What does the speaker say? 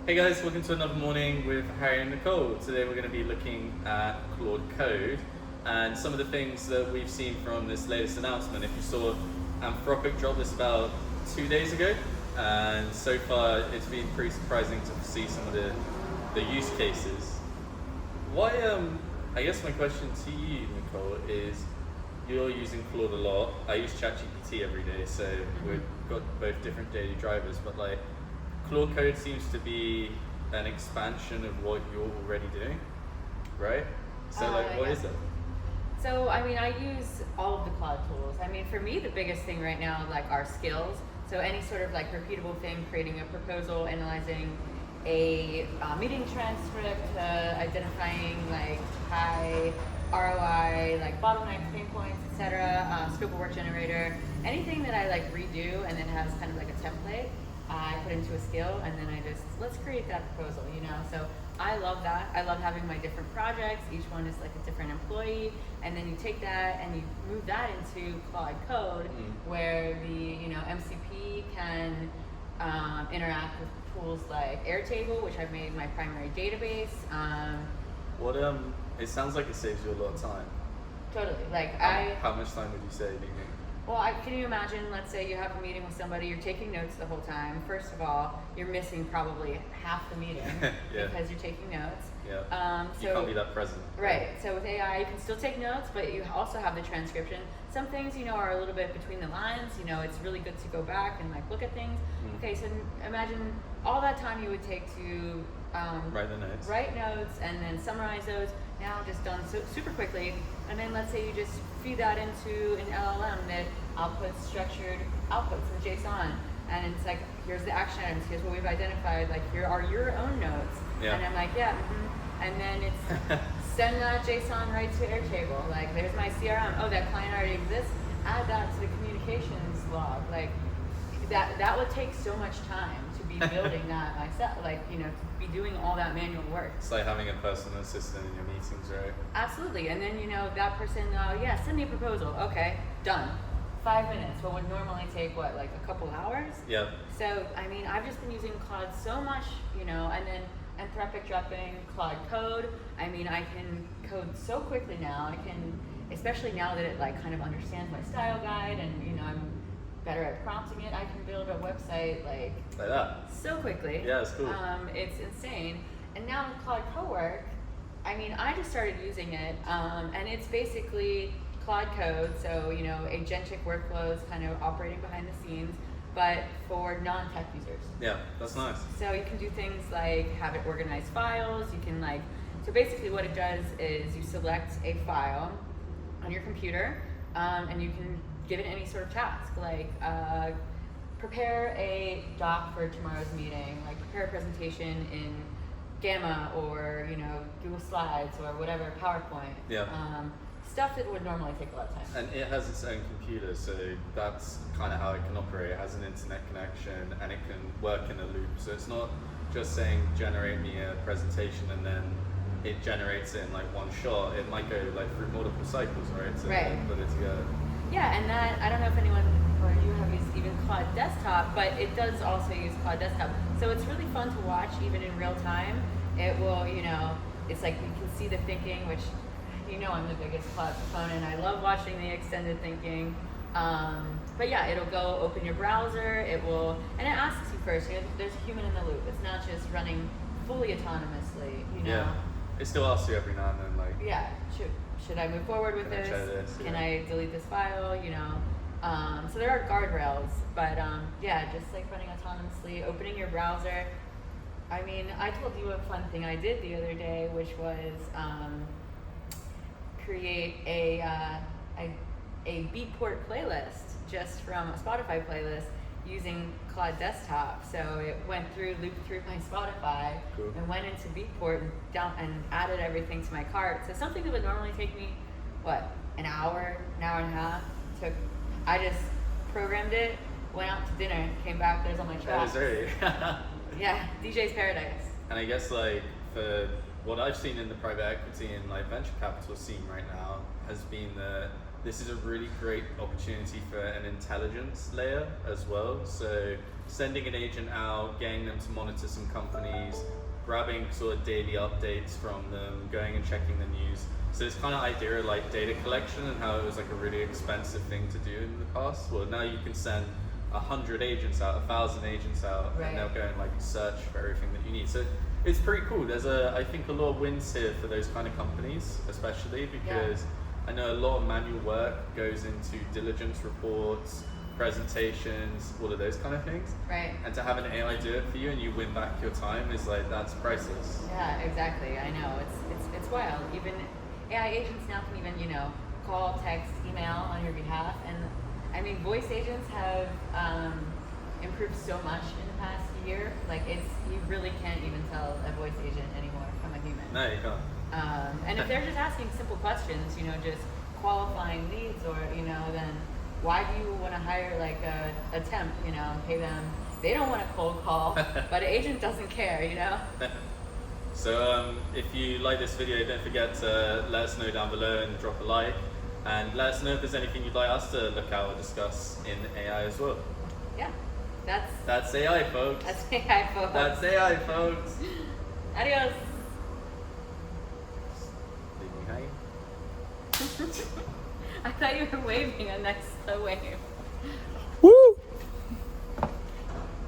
Hey guys, welcome to another morning with Harry and Nicole. Today we're going to be looking at Claude Code and some of the things that we've seen from this latest announcement. If you saw, Anthropic dropped this about 2 days ago, and so far it's been pretty surprising to see some of the use cases. Why? I guess my question to you, Nicole, is you're using Claude a lot. I use ChatGPT every day, so we've got both different daily drivers, but like Claude Code seems to be an expansion of what you're already doing, right? So what is it? So, I mean, I use all of the Claude tools. I mean, for me, the biggest thing right now, like, are skills. So any sort of, like, repeatable thing, creating a proposal, analyzing a meeting transcript, identifying, like, high ROI, like, bottlenecks, pain points, etc., scope of work generator, anything that I, like, redo and then has kind of, like, a template, I put into a skill, and then let's create that proposal, you know? So I love that. I love having my different projects. Each one is like a different employee, and then you take that and you move that into Claude Code, where the MCP can interact with tools like Airtable, which I've made my primary database. It sounds like it saves you a lot of time. Totally. Like how much time would you say do you need? Well, can you imagine, let's say you have a meeting with somebody, you're taking notes the whole time. First of all, you're missing probably half the meeting because you're taking notes. Yeah. You can't be that present. Right. So with AI, you can still take notes, but you also have the transcription. Some things, are a little bit between the lines. It's really good to go back and like look at things. Okay, so imagine all that time you would take to write notes and then summarize those. Now just done super quickly. And then let's say you just feed that into an LLM that outputs structured outputs in JSON. And it's like, here's the action items, here's what we've identified, like here are your own notes. Yeah. And I'm like, and then it's send that JSON right to Airtable. Like, there's my CRM. Oh, that client already exists. Add that to the communications log. Like, that would take so much time to be building that myself. Like, to be doing all that manual work. It's like having a personal assistant in your meetings, right? Absolutely. And then, that person, send me a proposal. Okay, done. 5 minutes. What would normally take, like a couple hours? Yeah. So, I mean, I've just been using Claude so much, and then Anthropic dropping Claude Code. I mean, I can code so quickly now. I can, especially now that it like kind of understands my style guide, and I'm better at prompting it. I can build a website like that so quickly. Yeah, it's cool. It's insane. And now with Claude Cowork, I mean, I just started using it, and it's basically Claude Code. So agentic workflows kind of operating behind the scenes, but for non-tech users. Yeah, that's nice. So you can do things like have it organize files. You can so basically what it does is you select a file on your computer, and you can give it any sort of task, like prepare a doc for tomorrow's meeting, like prepare a presentation in Gamma or Google Slides or whatever, PowerPoint. Yeah. Stuff that would normally take a lot of time. And it has its own computer, so that's kind of how it can operate. It has an internet connection and it can work in a loop. So it's not just saying generate me a presentation and then it generates it in like one shot. It might go like through multiple cycles, right? To put it together. Yeah, and that, I don't know if anyone or you have used even Claude Desktop, but it does also use Claude Desktop. So it's really fun to watch even in real time. It will, it's like you can see the thinking, which I'm the biggest Claude proponent. I love watching the extended thinking. But yeah, it'll go open your browser. It will, and it asks you first. There's a human in the loop. It's not just running fully autonomously. Yeah. It still asks you every now and then, like. Yeah. Should I move forward with this? Can I delete this file? So there are guardrails, but just like running autonomously, opening your browser. I mean, I told you a fun thing I did the other day, which was create a Beatport playlist just from a Spotify playlist using Claude Desktop. So it looped through my Spotify, and went into Beatport and added everything to my cart. So something that would normally take me, an hour and a half, I just programmed it, went out to dinner, came back, there's all my tracks. That is Yeah, DJ's paradise. And I guess like for what I've seen in the private equity and like venture capital scene right now has been that this is a really great opportunity for an intelligence layer as well. So sending an agent out, getting them to monitor some companies, grabbing sort of daily updates from them, going and checking the news. So this kind of idea of like data collection and how it was like a really expensive thing to do in the past. Well, now you can send 100 agents out, 1,000 agents out, Right. and they'll go and like search for everything that you need. So it's pretty cool. There's I think a lot of wins here for those kind of companies, especially because I know a lot of manual work goes into diligence reports, presentations, all of those kind of things. Right. And to have an AI do it for you and you win back your time is like, that's priceless. Yeah, exactly. I know. It's wild. Even AI agents now can even, call, text, email on your behalf. And I mean, voice agents have improved so much in the past year. Like you really can't even tell a voice agent anymore from a human. No, you can't. And if they're just asking simple questions, just qualifying leads, or then why do you want to hire like a temp, and pay them? They don't want a cold call, but an agent doesn't care. So if you like this video, don't forget to let us know down below and drop a like, and let us know if there's anything you'd like us to look at or discuss in AI as well. Yeah, That's AI, folks. that's AI, folks. That's AI, folks. Adios. Leave me hanging. I thought you were waving a next wave.